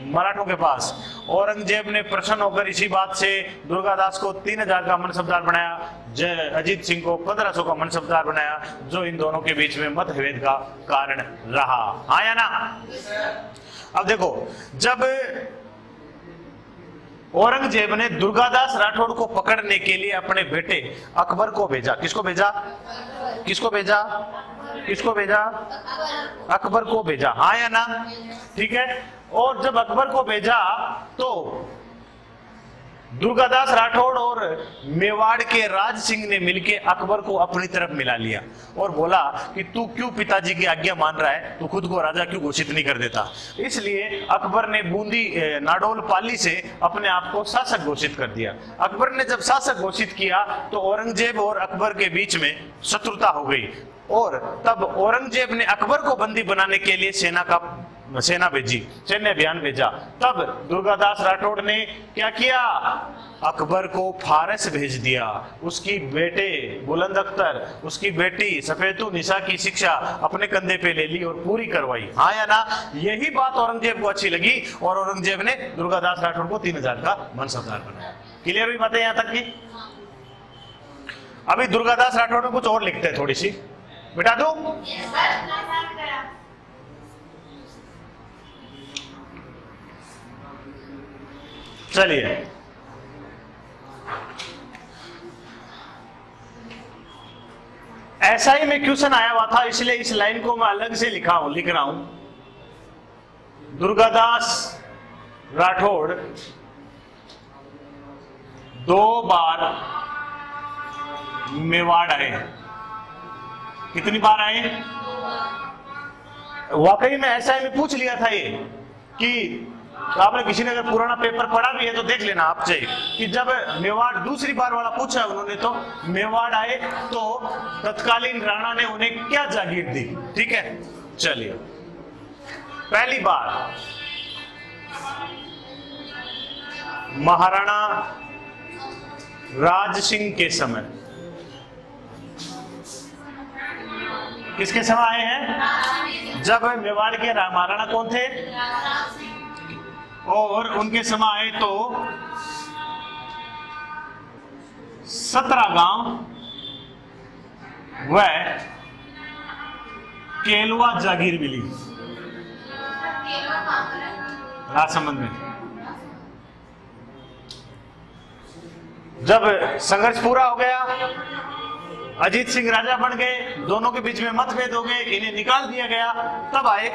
मराठों के पास। औरंगजेब ने प्रसन्न होकर इसी बात से दुर्गादास को 3000 का मनसबदार बनाया, अजीत सिंह को 1500 का मनसबदार बनाया, जो इन दोनों के बीच में मतभेद का कारण रहा। हाँ या ना? अब देखो, जब औरंगजेब ने दुर्गादास राठौड़ को पकड़ने के लिए अपने बेटे अकबर को भेजा, किसको भेजा? किसको भेजा? किसको भेजा? अकबर को भेजा। हाँ या ना? ठीक है। और जब अकबर को भेजा तो दुर्गादास राठौड़ और मेवाड़ के राज सिंह ने मिलकर अकबर को अपनी तरफ मिला लिया और बोला कि तू क्यों पिताजी की आज्ञा मान रहा है, तू खुद को राजा क्यों घोषित नहीं कर देता। इसलिए अकबर ने बूंदी नाडोल पाली से अपने आप को शासक घोषित कर दिया। अकबर ने जब शासक घोषित किया तो औरंगजेब और अकबर के बीच में शत्रुता हो गई और तब औरंगजेब ने अकबर को बंदी बनाने के लिए सेना भेजी, सैन्य अभियान भेजा। तब दुर्गादास राठौड़ ने क्या किया? अकबर को फारस भेज दिया। उसकी बेटे बुलंद अख्तर, उसकी बेटी सफेतु निसा की शिक्षा अपने कंधे पे ले ली और पूरी करवाई। हाँ या ना? यही बात औरंगजेब को अच्छी लगी और औरंगजेब ने दुर्गादास राठौड़ को 3000 का मनसबदार बनाया। क्लियर हुई बातें यहां तक की? अभी दुर्गादास राठौड़ में कुछ और लिखते हैं, थोड़ी सी बिठा दो। चलिए, ऐसा ही में क्वेश्चन आया हुआ था, इसलिए इस लाइन को मैं अलग से लिख रहा हूं। दुर्गादास राठौड़ 2 बार मेवाड़ आए। कितनी बार आए? वाकई में ऐसा ही में पूछ लिया था ये कि आपने किसी ने अगर पुराना पेपर पढ़ा भी है तो देख लेना आपसे कि जब मेवाड़ दूसरी बार वाला पूछा उन्होंने, तो मेवाड़ आए तो तत्कालीन राणा ने उन्हें क्या जागीर दी। ठीक है, चलिए। पहली बार महाराणा राज सिंह के समय। किसके समय आए हैं? जब मेवाड़ के महाराणा कौन थे? और उनके समय आए तो 17 गांव व केलवा जागीर मिली राजसमंद में। जब संघर्ष पूरा हो गया, अजीत सिंह राजा बन गए, दोनों के बीच में मतभेद हो गए, इन्हें निकाल दिया गया, तब आए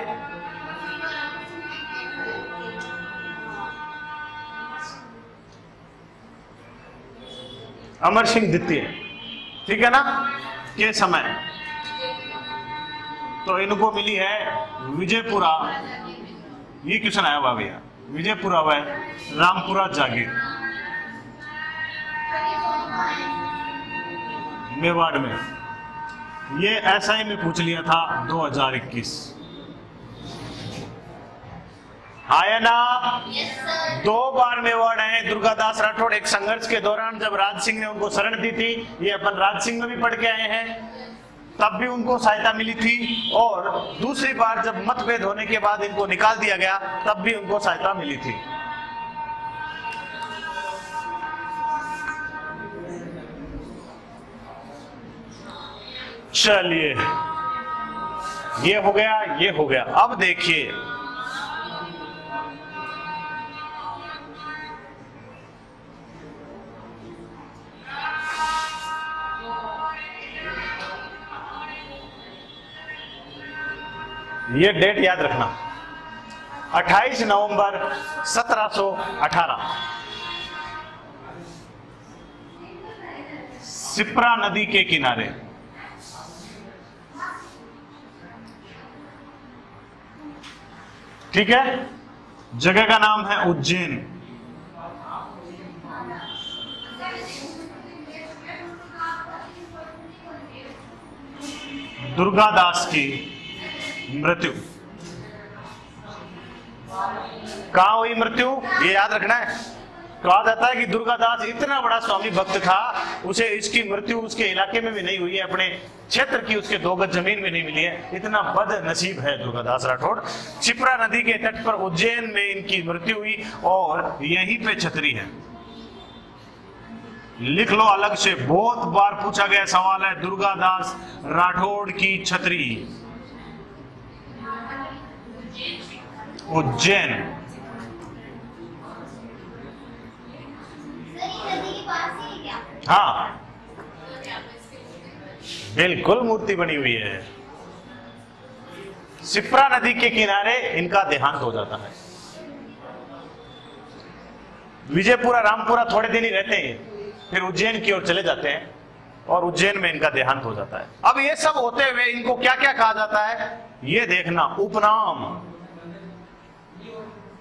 अमर सिंह द्वितीय। ठीक है ना? के समय तो इनको मिली है विजयपुरा। ये क्वेश्चन आया हुआ भैया, विजयपुरा व रामपुरा जागीर मेवाड़ में। ये एसआई में पूछ लिया था 2021। आया ना? 2 बार मेवाड़ आए दुर्गादास राठौड़। एक संघर्ष के दौरान जब राज सिंह ने उनको शरण दी थी, ये अपन राज सिंह में भी पढ़ के आए हैं, तब भी उनको सहायता मिली थी। और दूसरी बार जब मतभेद होने के बाद इनको निकाल दिया गया, तब भी उनको सहायता मिली थी। चलिए, ये हो गया, ये हो गया। अब देखिए, ये डेट याद रखना, 28 नवंबर 1718 सिप्रा नदी के किनारे। ठीक है, जगह का नाम है उज्जैन। दुर्गादास की मृत्यु कहां हुई? मृत्यु ये याद रखना है, कहा जाता है कि दुर्गादास इतना बड़ा स्वामी भक्त था, उसे इसकी मृत्यु उसके इलाके में भी नहीं हुई है, अपने क्षेत्र की उसके 2 गज जमीन में नहीं मिली है। इतना बदनसीब है दुर्गादास राठौड़। क्षिप्रा नदी के तट पर उज्जैन में इनकी मृत्यु हुई और यहीं पे छतरी है। लिख लो अलग से, बहुत बार पूछा गया सवाल है, दुर्गादास राठौड़ की छतरी उज्जैन। हाँ बिल्कुल मूर्ति बनी हुई है। क्षिप्रा नदी के किनारे इनका देहांत हो जाता है। विजयपुरा रामपुरा थोड़े दिन ही रहते हैं, फिर उज्जैन की ओर चले जाते हैं और उज्जैन में इनका देहांत हो जाता है। अब ये सब होते हुए इनको क्या क्या कहा जाता है ये देखना, उपनाम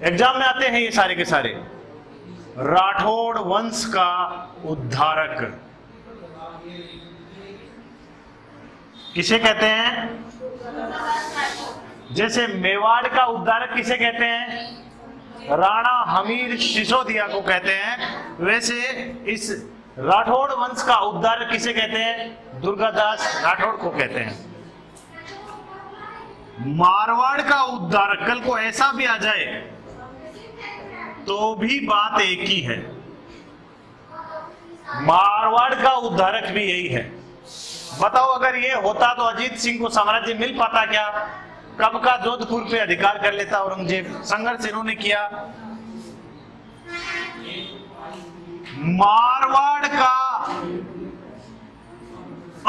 एग्जाम में आते हैं ये सारे के सारे। राठौड़ वंश का उद्धारक किसे कहते हैं? जैसे मेवाड़ का उद्धारक किसे कहते हैं? राणा हमीर सिसोदिया को कहते हैं। वैसे इस राठौड़ वंश का उद्धारक किसे कहते हैं? दुर्गादास राठौड़ को कहते हैं। मारवाड़ का उद्धारक, कल को ऐसा भी आ जाए तो भी बात एक ही है, मारवाड़ का उद्धारक भी यही है। बताओ अगर ये होता तो अजीत सिंह को साम्राज्य मिल पाता क्या? कब का जोधपुर पे अधिकार कर लेता औरंगजेब। संघर्ष इन्होंने किया। मारवाड़ का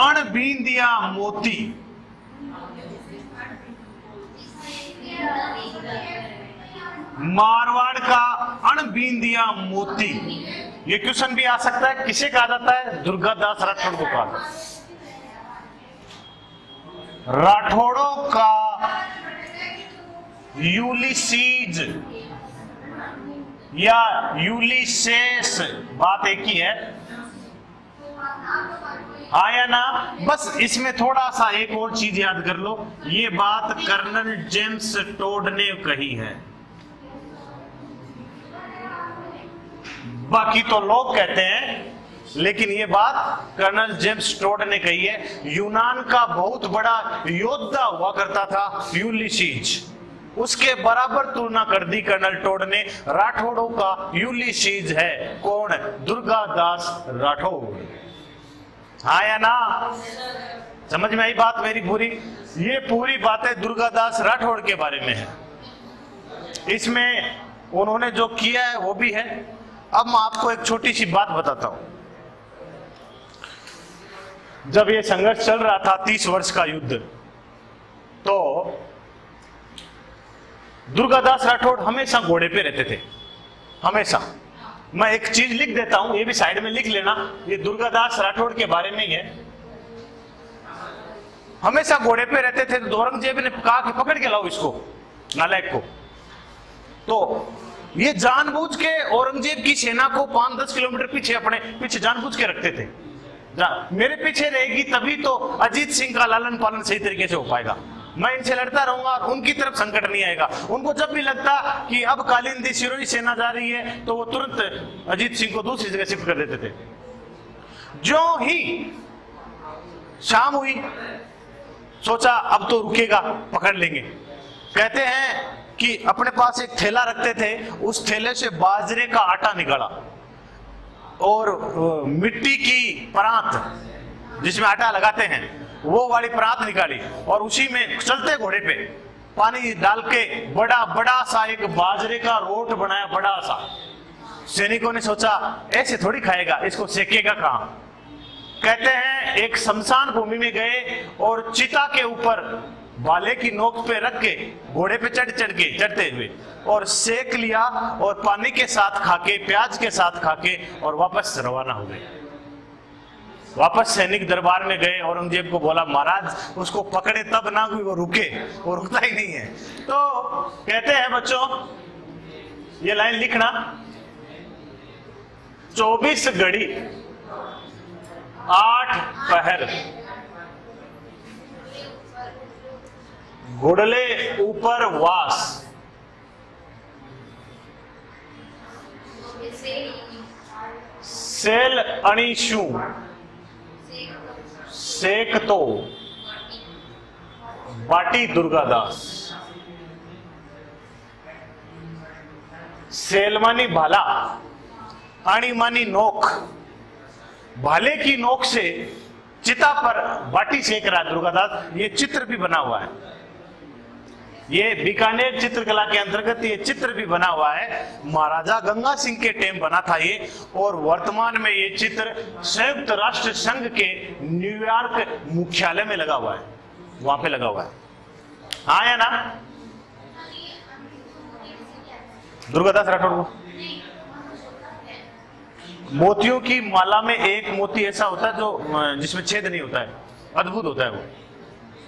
अणबींदिया मोती, मारवाड़ का अणबींदिया मोती, ये क्वेश्चन भी आ सकता है। किसे कहा जाता है? दुर्गादास राठौड़ को कहा। राठौड़ों का यूलिसीज या यूलिसेस, बात एक ही है, हाँ या ना? बस इसमें थोड़ा सा एक और चीज याद कर लो, ये बात कर्नल जेम्स टोड ने कही है, बाकी तो लोग कहते हैं, लेकिन ये बात कर्नल जेम्स टोड ने कही है। यूनान का बहुत बड़ा योद्धा हुआ करता था यूलिसीज, उसके बराबर तुलना कर दी कर्नल टोड ने। राठौड़ों का यूलिसीज है कौन? दुर्गादास राठौड़। हाँ या ना? समझ में आई बात मेरी पूरी? ये पूरी बातें दुर्गादास राठौड़ के बारे में है। इसमें उन्होंने जो किया है वो भी है। अब मैं आपको एक छोटी सी बात बताता हूं। जब ये संघर्ष चल रहा था 30 वर्ष का युद्ध, तो दुर्गादास राठौड़ हमेशा घोड़े पे रहते थे, हमेशा। मैं एक चीज लिख देता हूं, ये भी साइड में लिख लेना, ये दुर्गादास राठौड़ के बारे में ही है। हमेशा घोड़े पे रहते थे। तो औरंगजेब ने कहा कि पकड़ के लाओ इसको, नालायक को। तो ये जानबूझ के औरंगजेब की सेना को 5-10 किलोमीटर पीछे, अपने पीछे जानबूझ के रखते थे। मेरे पीछे रहेगी तभी तो अजीत सिंह का लालन पालन सही तरीके से हो पाएगा। मैं इनसे लड़ता रहूंगा और उनकी तरफ संकट नहीं आएगा। उनको जब भी लगता कि अब कालिंदी सिरोही सेना जा रही है तो वो तुरंत अजीत सिंह को दूसरी जगह शिफ्ट कर देते थे। जो ही शाम हुई, सोचा अब तो रुकेगा, पकड़ लेंगे। कहते हैं कि अपने पास एक थैला रखते थे, उस थैले से बाजरे का आटा निकाला और मिट्टी की परात जिसमें आटा लगाते हैं वो वाली परात निकाली और उसी में चलते घोड़े पे पानी डाल के बड़ा बड़ा सा एक बाजरे का रोट बनाया, बड़ा सा। सैनिकों ने सोचा ऐसे थोड़ी खाएगा, इसको सेकेगा कहां। कहते हैं एक शमशान भूमि में गए और चिता के ऊपर भाले की नोक पे रख के घोड़े पे चढ़ते हुए और सेक लिया और पानी के साथ खाके, प्याज के साथ खाके और वापस रवाना हो गए। वापस सैनिक दरबार में गए, औरंगजेब को बोला महाराज उसको पकड़े तब ना कोई वो रुके, वो रुकता ही नहीं है। तो कहते हैं बच्चों, ये लाइन लिखना, 24 घड़ी 8 पहर घोड़ले ऊपर वास, सेल अणीशु सेक तो बाटी दुर्गादास। सेलमानी भाला आणि मानी नोक, भाले की नोक से चिता पर बाटी सेक रहा दुर्गादास। ये चित्र भी बना हुआ है, ये बीकानेर चित्रकला के अंतर्गत ये चित्र भी बना हुआ है। महाराजा गंगा सिंह के टाइम बना था ये, और वर्तमान में ये चित्र संयुक्त राष्ट्र संघ के न्यूयॉर्क मुख्यालय में लगा हुआ है, वहां पे लगा हुआ है। हाँ या ना? दुर्गादास राठौड़ को मोतियों की माला में एक मोती ऐसा होता है जो जिसमें छेद नहीं होता है, अद्भुत होता है वो।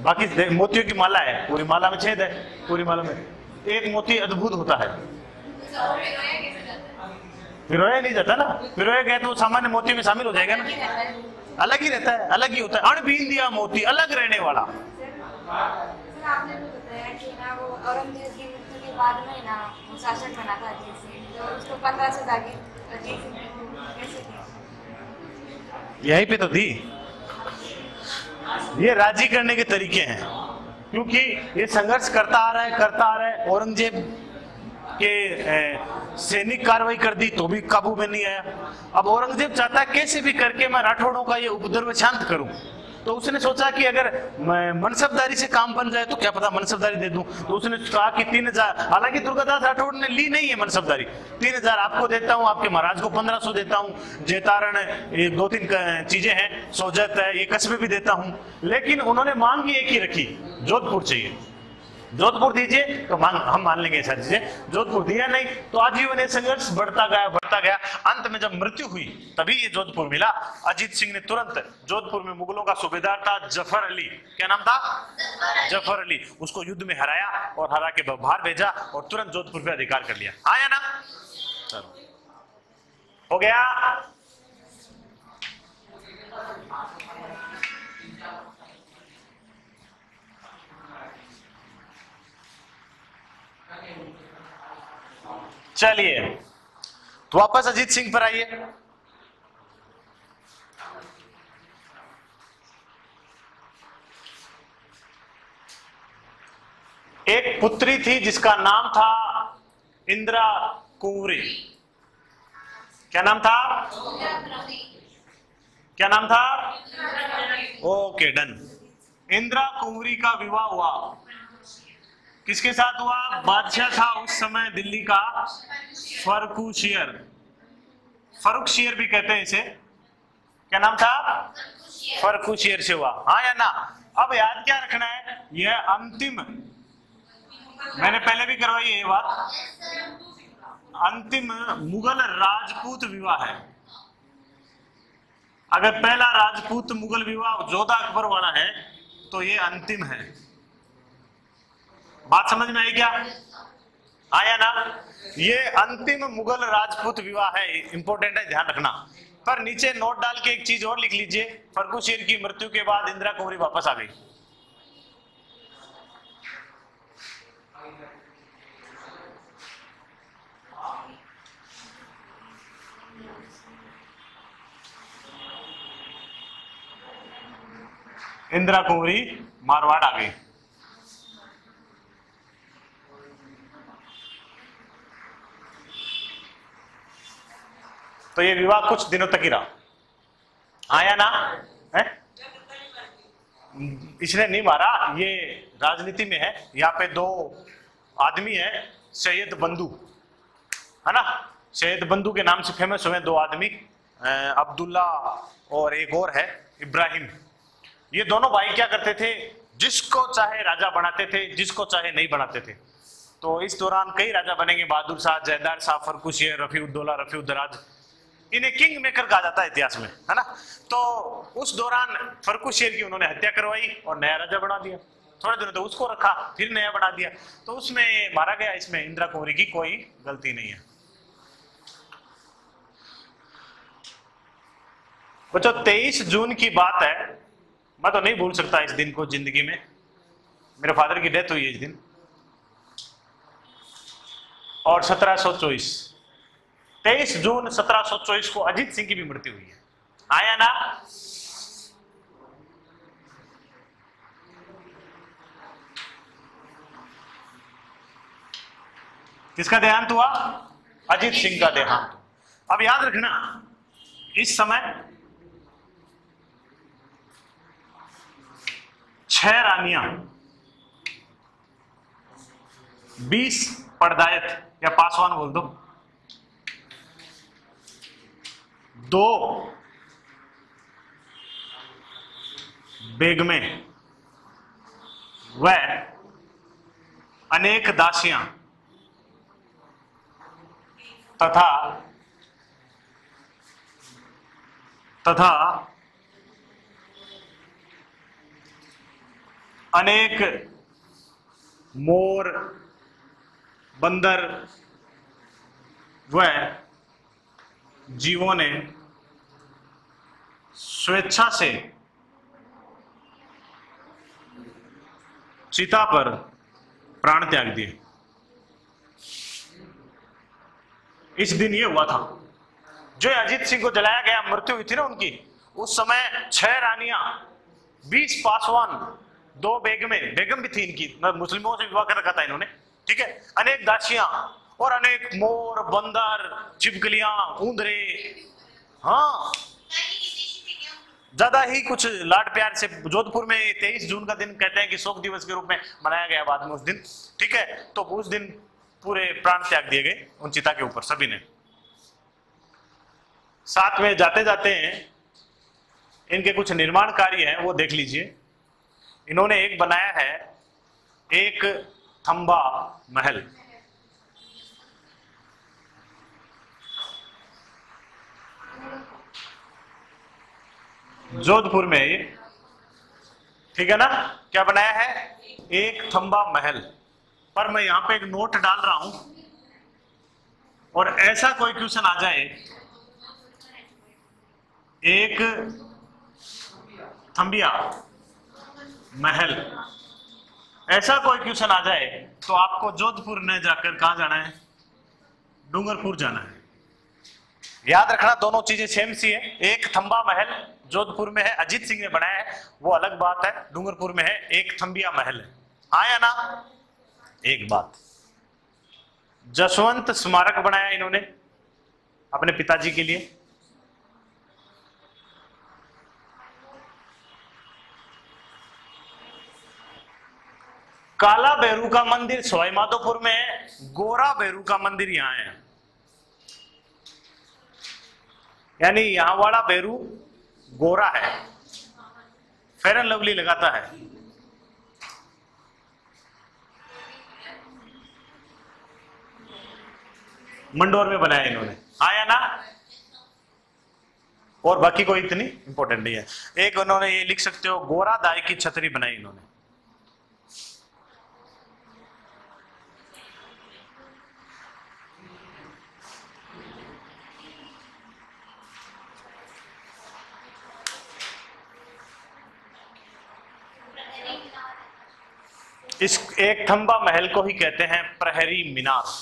बाकी मोतियों की माला है, पूरी माला में छेद है, पूरी माला में एक मोती अद्भुत होता है। पिरोया नहीं जाता ना, पिरोया गया तो वो सामान्य मोती में शामिल हो जाएगा ना, अलग ही रहता है, अलग ही होता है। अणबींदिया मोती अलग रहने वाला। आपने भी बताया कि ना वो औरंगजेब की मृत्यु के बाद में ना वो शासक बना था अजीत सिंह, तो उसको 15 से जाके अजीत सिंह कैसे थे? यहीं पे तो दी, ये राजी करने के तरीके हैं, क्योंकि ये संघर्ष करता आ रहा है। औरंगजेब के सैनिक कार्रवाई कर दी तो भी काबू में नहीं आया। अब औरंगजेब चाहता है कैसे भी करके मैं राठौड़ों का ये उपद्रव शांत करूं, तो उसने सोचा कि अगर मनसबदारी से काम बन जाए तो क्या पता मनसबदारी दे दूं। तो उसने कहा कि 3000, हालांकि दुर्गादास राठौड़ ने ली नहीं है मनसबदारी, 3000 आपको देता हूं, आपके महाराज को 1500 देता हूं, जेतारण ये 2-3 चीजें हैं, सोजत है, ये कस्बे भी देता हूं। लेकिन उन्होंने मांग एक ही रखी, जोधपुर चाहिए, जोधपुर दीजिए तो हम मान लेंगे ऐसा चीजें। जोधपुर दिया नहीं तो आजीवन ये संघर्ष बढ़ता गया। अंत में जब मृत्यु हुई तभी ये जोधपुर मिला। अजीत सिंह ने तुरंत जोधपुर में मुगलों का सूबेदार था जफर अली, क्या नाम था? जफर अली, उसको युद्ध में हराया और हरा के बाहर भेजा और तुरंत जोधपुर पे अधिकार कर लिया। आया ना? चलो हो गया। चलिए तो वापस अजीत सिंह पर आइए। एक पुत्री थी जिसका नाम था इंदिरा कुंवरी। क्या नाम था? क्या नाम था? Okay done. इंदिरा कुंवरी का विवाह हुआ, किसके साथ हुआ? बादशाह था उस समय दिल्ली का फर्रुखशियर, फर्रुखशियर भी कहते हैं इसे। क्या नाम था? फर्रुखशियर से हुआ। हाँ या ना? अब याद क्या रखना है, यह अंतिम, मैंने पहले भी करवाई ये बात, अंतिम मुगल राजपूत विवाह है। अगर पहला राजपूत मुगल विवाह जोधा अकबर वाला है तो ये अंतिम है। बात समझ में आई क्या? आया ना? ये अंतिम मुगल राजपूत विवाह है, इंपॉर्टेंट है, ध्यान रखना। पर नीचे नोट डाल के एक चीज और लिख लीजिए, फर्रुखशियर की मृत्यु के बाद इंदिरा कुंवरी वापस आ गई। इंदिरा कुंवरी मारवाड़ आ गई। तो ये विवाह कुछ दिनों तक ही रहा। आया ना? है? इसने नहीं मारा, ये राजनीति में है। यहाँ पे 2 आदमी है, सैयद बंधु है ना, सैयद बंधु के नाम से फेमस हुए 2 आदमी, अब्दुल्ला और एक और है इब्राहिम। ये दोनों भाई क्या करते थे, जिसको चाहे राजा बनाते थे, जिसको चाहे नहीं बनाते थे। तो इस दौरान कई राजा बनेंगे, बहादुर शाह, जयदार शाह, फर्रुखशियर, रफीउद्दौला, रफीउद्दराज, इन्हें किंग मेकर कहा जाता है इतिहास में, है ना। तो उस दौरान फर्रुखशियर की उन्होंने हत्या करवाई और नया राजा बना दिया। थोड़े दिनों तो उसको रखा, फिर नया बना दिया, तो उसमें मारा गया। इसमें इंदिरा कुंवरी की कोई गलती नहीं है। बच्चों 23 जून की बात है, मैं तो नहीं भूल सकता इस दिन को जिंदगी में। मेरे फादर की डेथ हुई है इस दिन। और 1724 23 जून 1724 को अजीत सिंह की भी मृत्यु हुई है। आया ना? किसका देहांत हुआ? अजीत सिंह का देहांत। अब याद रखना, इस समय 6 रानियां, 20 पड़दायत या पासवान बोल दो, 2 बेगमें व अनेक दासियां तथा अनेक मोर, बंदर व जीवों ने स्वेच्छा से चिता पर प्राण त्याग दिए। इस दिन ये हुआ था जो अजीत सिंह को जलाया गया, मृत्यु हुई थी ना उनकी, उस समय 6 रानियां, 20 पासवान, 2 बेगमें, बेगम भी थी इनकी, मुस्लिमों से विवाह कर रखा था इन्होंने, ठीक है, अनेक दासियां और अनेक मोर, बंदर, छिपकलियां, ऊंदरे, हाँ ज्यादा ही कुछ लाड प्यार से। जोधपुर में 23 जून का दिन कहते हैं कि शोक दिवस के रूप में मनाया गया बाद में उस दिन, ठीक है। तो उस दिन पूरे प्राण त्याग दिए गए उन चिता के ऊपर सभी ने। साथ में जाते जाते हैं इनके कुछ निर्माण कार्य हैं वो देख लीजिए। इन्होंने एक बनाया है, एक थंबा महल, जोधपुर में ये, ठीक है ना। क्या बनाया है? एक थंबा महल। पर मैं यहां पे एक नोट डाल रहा हूं, और ऐसा कोई क्वेश्चन आ जाए, एक थंबिया महल, ऐसा कोई क्वेश्चन आ जाए तो आपको जोधपुर न जाकर कहां जाना है? डूंगरपुर जाना है। याद रखना दोनों चीजें सेम सी है। एक थंबा महल जोधपुर में है, अजीत सिंह ने बनाया है, वो अलग बात है। डूंगरपुर में है एक थंबिया महल है। आया ना? एक बात, जसवंत स्मारक बनाया इन्होंने अपने पिताजी के लिए। काला भैरू का मंदिर सवाई माधोपुर में है, गोरा भैरू का मंदिर यहां है। यानी यहां वाला भैरू गोरा है, फेयर एंड लवली लगाता है। मंडोर में बनाया इन्होंने। आया ना? और बाकी कोई इतनी इंपॉर्टेंट नहीं है। एक उन्होंने ये लिख सकते हो, गोरा दाई की छतरी बनाई इन्होंने। इस एक थंबा महल को ही कहते हैं प्रहरी मीनार।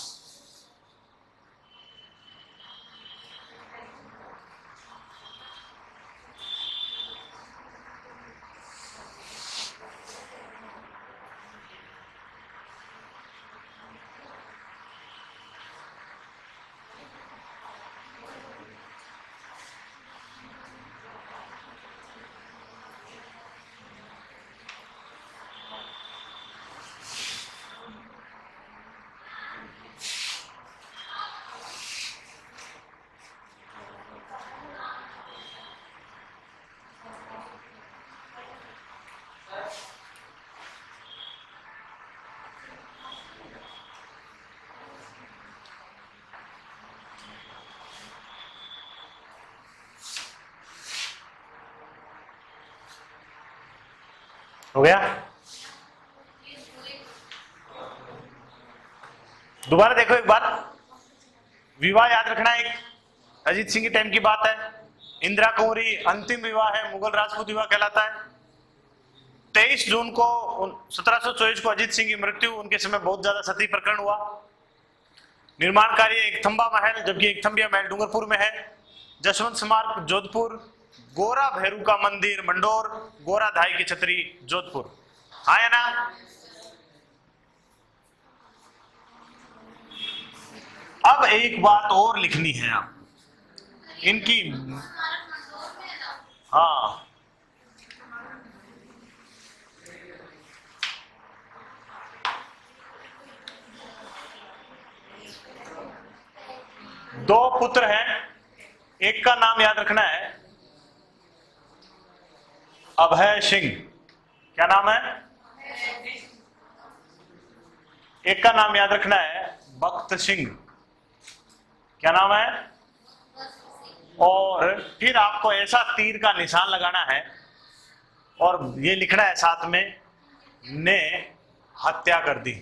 हो गया? दोबारा देखो एक बार, विवाह याद रखना। एक अजीत सिंह के टाइम की बात है, इंदिरा कुंवरी अंतिम विवाह है, मुगल राजपूत विवाह कहलाता है। 23 जून को 1724 को अजीत सिंह की मृत्यु, उनके समय बहुत ज्यादा सती प्रकरण हुआ। निर्माण कार्य एक थंबा महल, जबकि एक थंबिया महल डूंगरपुर में है। जसवंत स्मारक जोधपुर। गोरा भैरू का मंदिर मंडोर। गोरा धाई की छतरी जोधपुर। हाँ या ना? अब एक बात और लिखनी है आप इनकी। हाँ, दो पुत्र हैं, एक का नाम याद रखना है अभय सिंह। क्या नाम है? एक का नाम याद रखना है बख्त सिंह। क्या नाम है? और फिर आपको ऐसा तीर का निशान लगाना है और ये लिखना है साथ में, ने हत्या कर दी।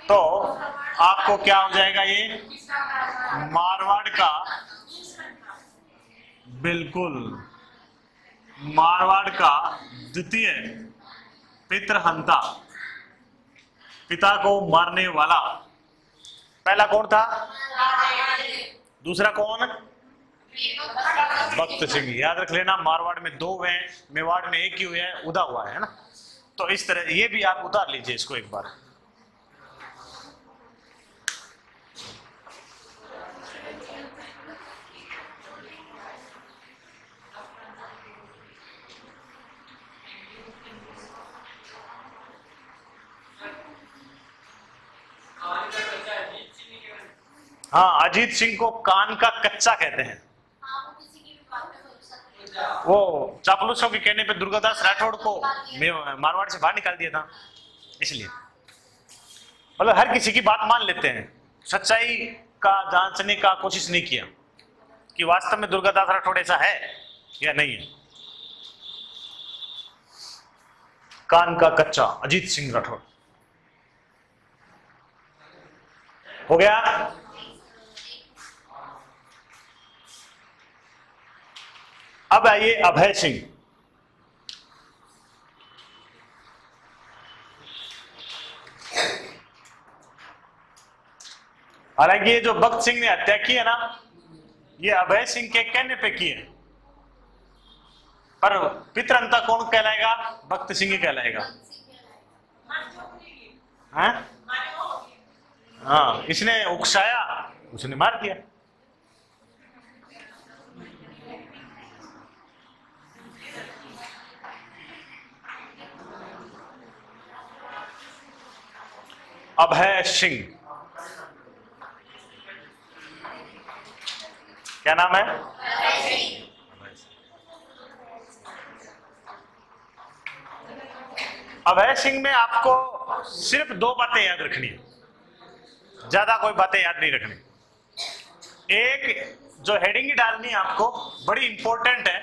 तो आपको क्या हो जाएगा? ये मारवाड़ का, बिल्कुल मारवाड़ का द्वितीय पितृहंता, पिता को मारने वाला। पहला कौन था? दूसरा कौन? बख्त सिंह। याद रख लेना, मारवाड़ में दो हैं, मेवाड़ में एक ही हुआ है, उदा हुआ है ना। तो इस तरह ये भी आप उतार लीजिए इसको एक बार। हाँ, अजीत सिंह को कान का कच्चा कहते हैं। वो चापलूसों के कहने पे दुर्गादास राठौड़ को मारवाड़ से बाहर निकाल दिया था, इसलिए मतलब हर किसी की बात मान लेते हैं, सच्चाई का जांचने का कोशिश नहीं किया कि वास्तव में दुर्गादास राठौड़ ऐसा है या नहीं है। कान का कच्चा अजीत सिंह राठौड़ हो गया। अब आइए अभय सिंह। हालांकि ये जो बख्त सिंह ने हत्या की है ना, ये अभय सिंह के कहने पे की है, पर पितृहंता कौन कहलाएगा? बख्त सिंह ही कहलाएगा। हाँ, इसने उकसाया, उसने मार दिया। अभय सिंह, क्या नाम है? अभय सिंह में आपको सिर्फ दो बातें याद रखनी है, ज्यादा कोई बातें याद नहीं रखनी। एक जो हेडिंग डालनी है आपको, बड़ी इंपॉर्टेंट है,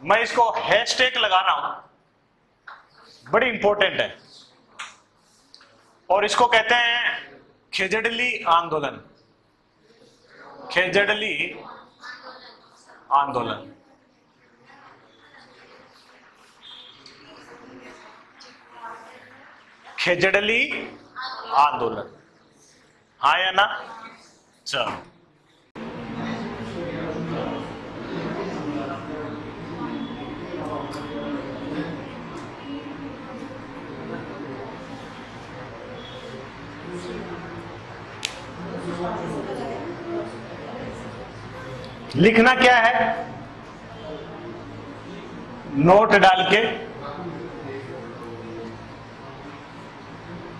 मैं इसको हैशटैग लगा रहा हूं, बड़ी इंपॉर्टेंट है, और इसको कहते हैं खेजड़ली आंदोलन। खेजड़ली आंदोलन। खेजड़ली आंदोलन, हाँ या ना? चलो, लिखना क्या है? नोट डाल के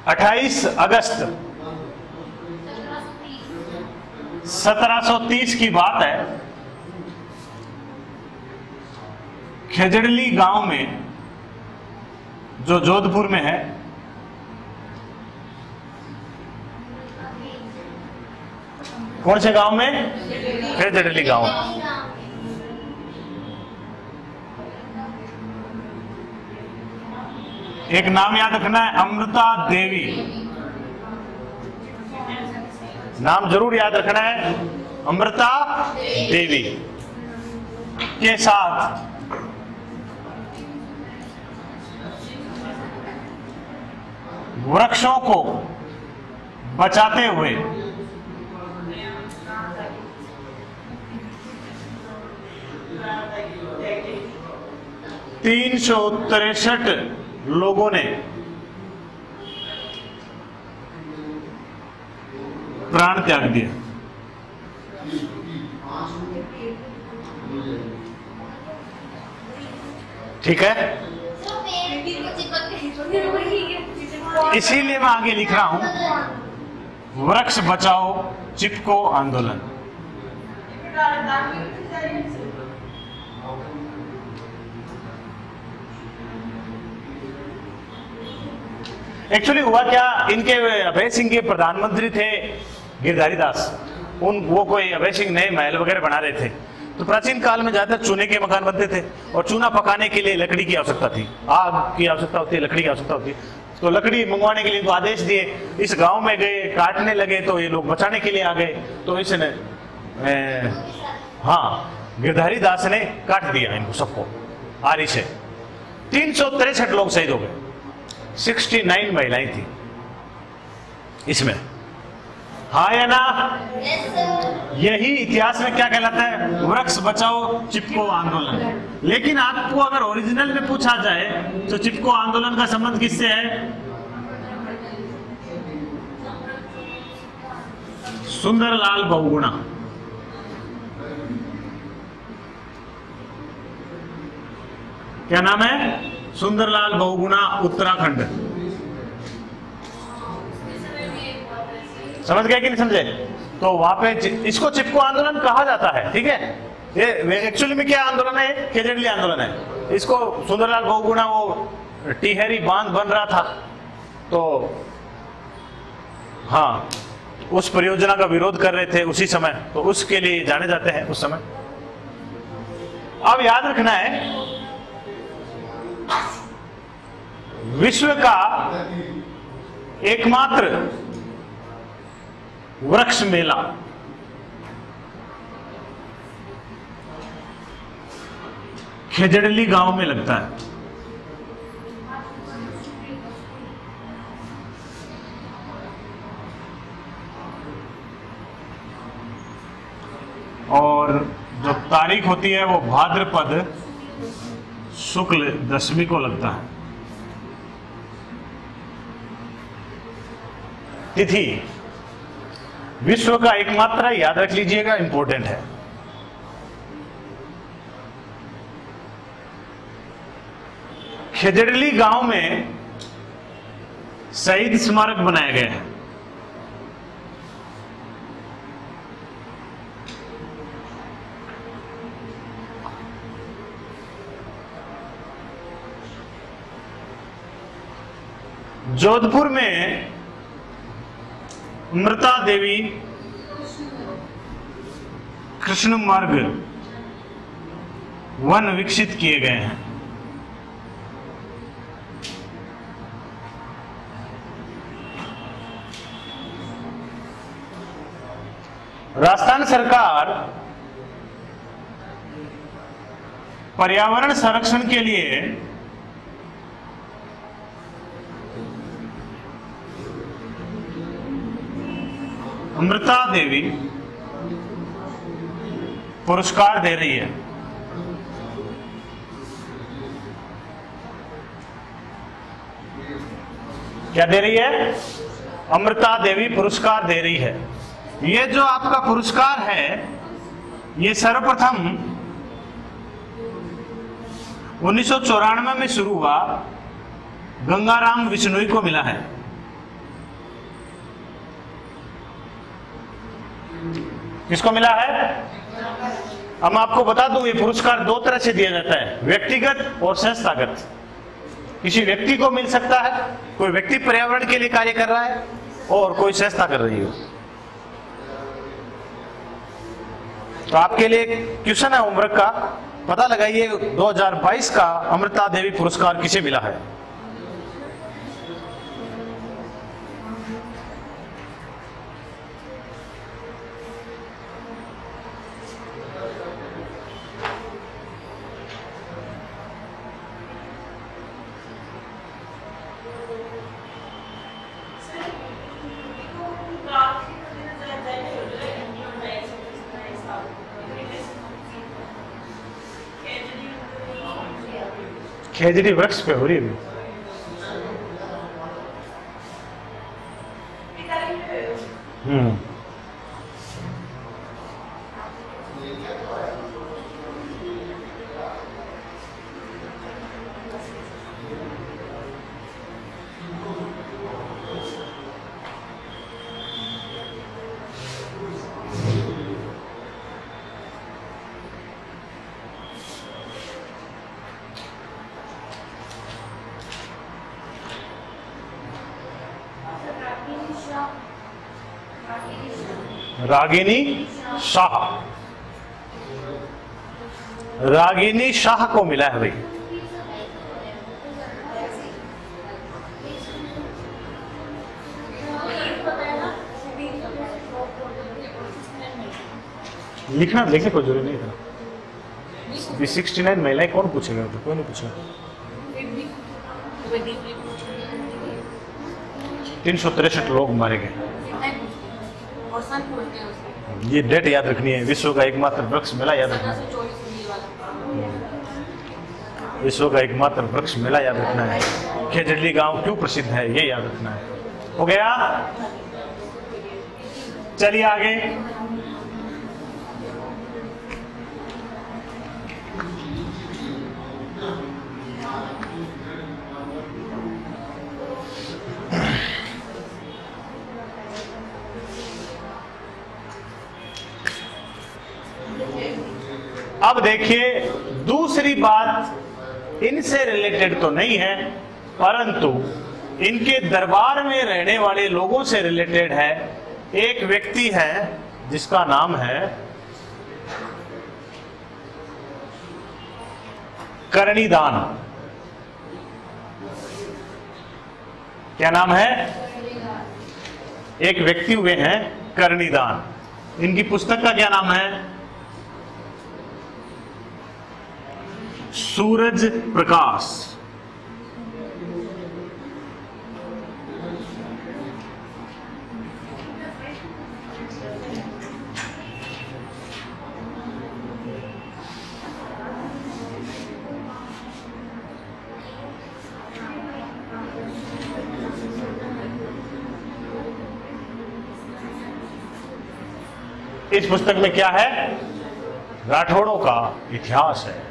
28 अगस्त 1730 की बात है। खेजड़ली गांव में, जो जोधपुर में है, कौन से गांव में? खेजड़ली गांव। एक नाम याद रखना है, अमृता देवी। नाम जरूर याद रखना है, अमृता देवी के साथ वृक्षों को बचाते हुए 363 लोगों ने प्राण त्याग दिया। ठीक है, इसीलिए मैं आगे लिख रहा हूं वृक्ष बचाओ चिपको आंदोलन। एक्चुअली हुआ क्या, इनके अभय सिंह के प्रधानमंत्री थे गिरधारी दास, वो कोई अभय सिंह नए महल वगैरह बना रहे थे। तो प्राचीन काल में ज्यादातर चूने के मकान बनते थे और चूना पकाने के लिए लकड़ी की आवश्यकता थी, आग की आवश्यकता होती है, लकड़ी की आवश्यकता होती है। तो लकड़ी मंगवाने के लिए इनको आदेश दिए, इस गांव में गए, काटने लगे, तो ये लोग बचाने के लिए आ गए। तो इसने गिरधारी दास ने काट दिया इनको सबको आरी से। 363 लोग शहीद हो गए, 69 महिलाएं थी इसमें। हाँ या ना? यही इतिहास में क्या कहलाता है, वृक्ष बचाओ चिपको आंदोलन। लेकिन आपको अगर ओरिजिनल में पूछा जाए तो चिपको आंदोलन का संबंध किससे है? सुंदरलाल बहुगुणा। क्या नाम है? सुंदरलाल बहुगुणा, उत्तराखंड। समझ गए कि नहीं समझे? तो वहां पे इसको चिपको आंदोलन कहा जाता है। ठीक है, ये एक्चुअली में क्या आंदोलन है? खेजड़ली आंदोलन है। इसको सुंदरलाल बहुगुणा, वो टिहरी बांध बन रहा था, तो हाँ, उस परियोजना का विरोध कर रहे थे उसी समय, तो उसके लिए जाने जाते हैं उस समय। अब याद रखना है, विश्व का एकमात्र वृक्ष मेला खेजड़ली गांव में लगता है। और जो तारीख होती है वो भाद्रपद शुक्ल दशमी को लगता है। तिथि विश्व का एकमात्र, याद रख लीजिएगा, इंपॉर्टेंट है। खेजड़ली गांव में शहीद स्मारक बनाए गए हैं। जोधपुर में अमृता देवी कृष्ण मार्ग वन विकसित किए गए हैं। राजस्थान सरकार पर्यावरण संरक्षण के लिए अमृता देवी पुरस्कार दे रही है। क्या दे रही है? अमृता देवी पुरस्कार दे रही है। ये जो आपका पुरस्कार है, ये सर्वप्रथम 1994 में शुरू हुआ, गंगाराम बिश्नोई को मिला है। किसको मिला है? अब मैं आपको बता दूं, ये पुरस्कार दो तरह से दिया जाता है, व्यक्तिगत और संस्थागत। किसी व्यक्ति को मिल सकता है, कोई व्यक्ति पर्यावरण के लिए कार्य कर रहा है, और कोई संस्था कर रही हो। तो आपके लिए क्वेश्चन है होमवर्क का, पता लगाइए 2022 का अमृता देवी पुरस्कार किसे मिला है। खेजड़ी वृक्ष पे हो रही है। रागिनी शाह, रागिनी शाह को मिला है भाई। लिखना लिखने को जरूरी नहीं था। 69 महिलाएं कौन पूछेगा? तो कोई नहीं पूछेगा। 363 लोग मारे गए। ये डेट याद रखनी है। विश्व का एकमात्र वृक्ष मेला याद रखना है। विश्व का एकमात्र वृक्ष मेला याद रखना है। खेजड़ी गांव क्यों प्रसिद्ध है ये याद रखना है। हो गया? चलिए आगे। अब देखिए, दूसरी बात इनसे रिलेटेड तो नहीं है, परंतु इनके दरबार में रहने वाले लोगों से रिलेटेड है। एक व्यक्ति है जिसका नाम है कर्णिदान। क्या नाम है? एक व्यक्ति हुए हैं कर्णिदान। इनकी पुस्तक का क्या नाम है? सूरज प्रकाश। इस पुस्तक में क्या है? राठौड़ों का इतिहास है।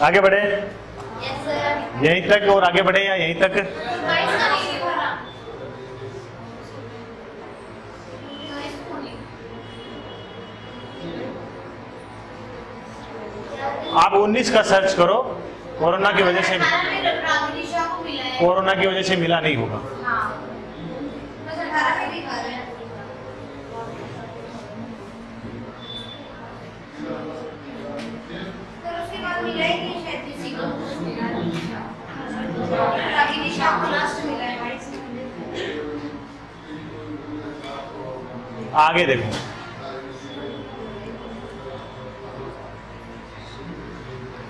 आगे बढ़े? Yes sir. यहीं तक और आगे बढ़े या यहीं तक? आप 19 का सर्च करो। कोरोना की वजह से मिला नहीं होगा। आगे देखो,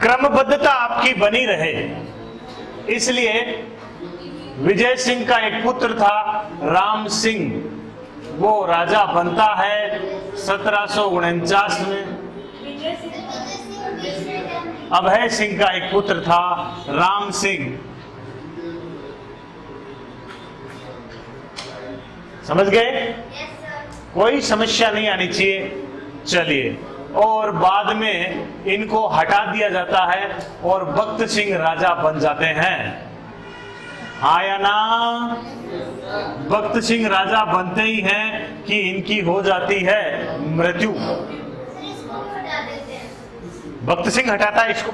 क्रमबद्धता आपकी बनी रहे इसलिए विजय सिंह का एक पुत्र था राम सिंह, वो राजा बनता है 1749 में। अभय सिंह का एक पुत्र था राम सिंह। समझ गए? कोई समस्या नहीं आनी चाहिए। चलिए, और बाद में इनको हटा दिया जाता है और भक्त सिंह राजा बन जाते हैं। हाँ या ना? भक्त सिंह राजा बनते ही हैं कि इनकी हो जाती है मृत्यु। भक्त सिंह हटाता है इसको।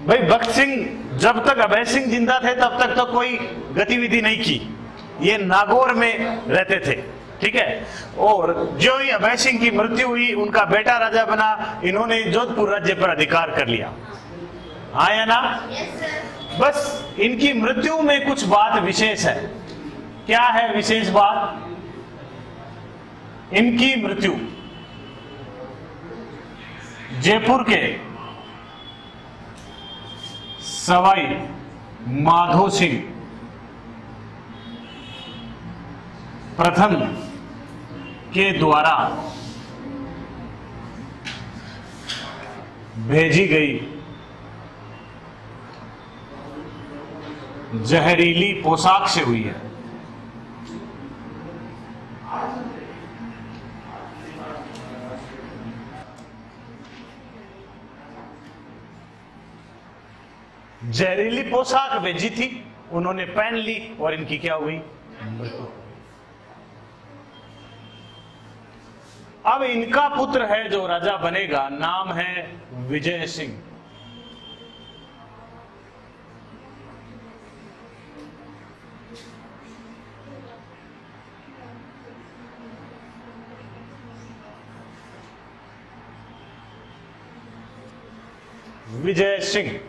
भाई भक्त सिंह जब तक अभय सिंह जिंदा थे तब तक तो कोई गतिविधि नहीं की। ये नागौर में रहते थे, ठीक है। और जो ही अभय सिंह की मृत्यु हुई, उनका बेटा राजा बना, इन्होंने जोधपुर राज्य पर अधिकार कर लिया। हाँ या ना? बस इनकी मृत्यु में कुछ बात विशेष है। क्या है विशेष बात? इनकी मृत्यु जयपुर के सवाई माधो सिंह प्रथम के द्वारा भेजी गई जहरीली पोशाक से हुई है। जहरीली पोशाक भेजी थी, उन्होंने पहन ली और इनकी क्या हुई, मृत्यु। अब इनका पुत्र है जो राजा बनेगा, नाम है विजय सिंह। विजय सिंह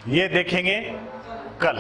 ये देखेंगे कल।